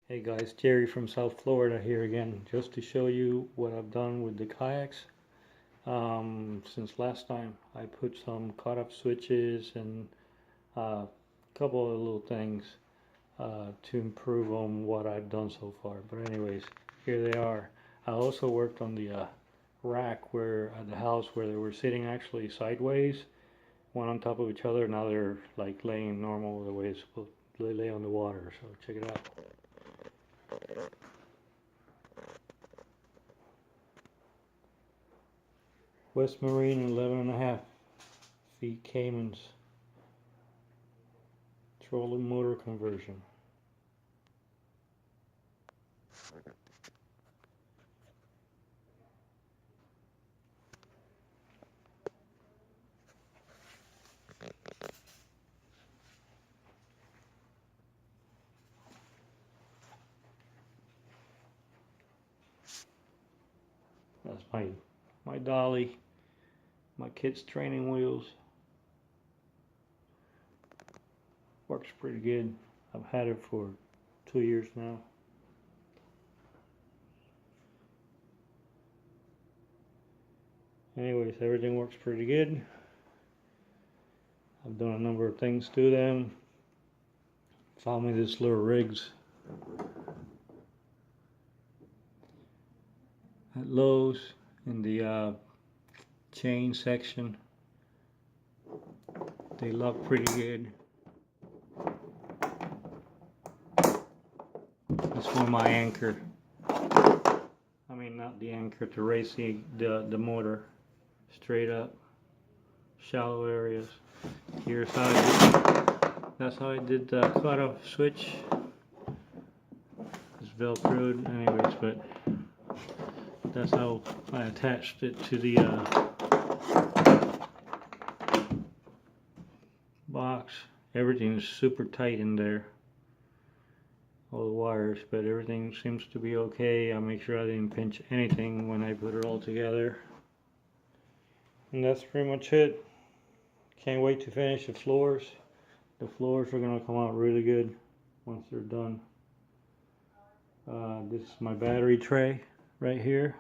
Hey guys, Jerry from South Florida here again, just to show you what I've done with the kayaks. Since last time I put some cut-off switches and a couple of little things to improve on what I've done so far. But anyways, here they are. I also worked on the rack where at the house where they were sitting actually sideways, one on top of each other. Now they're like laying normal the way it's supposed to lay on the water. So check it out. West Marine 11.5 feet Caymans trolling motor conversion. That's my dolly, my kids' training wheels. Works pretty good. I've had it for 2 years now. Anyways, everything works pretty good. I've done a number of things to them. Found me this little rigs at Lowe's in the chain section. They lock pretty good. That's for my anchor. I mean, not the anchor, to raise the motor straight up, shallow areas. Here's how that's how I did the cutoff switch. It's velcroed anyways, but that's how I attached it to the box. Everything is super tight in there, all the wires, but everything seems to be okay. I make sure I didn't pinch anything when I put it all together. And that's pretty much it. Can't wait to finish the floors. The floors are going to come out really good once they're done. This is my battery tray right here.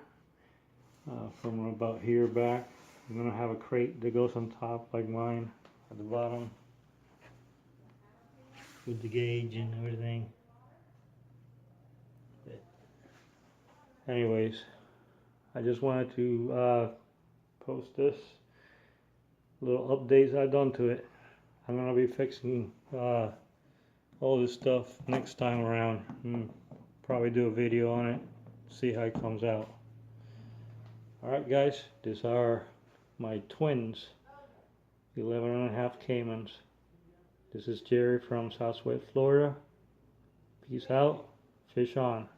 From about here back. I'm going to have a crate that goes on top like mine at the bottom with the gauge and everything. But anyways, I just wanted to post this little updates I've done to it. I'm going to be fixing all this stuff next time around and probably do a video on it, see how it comes out. Alright guys, these are my twins, 11.5 Caymans. This is Jerry from Southwest Florida. Peace out, fish on.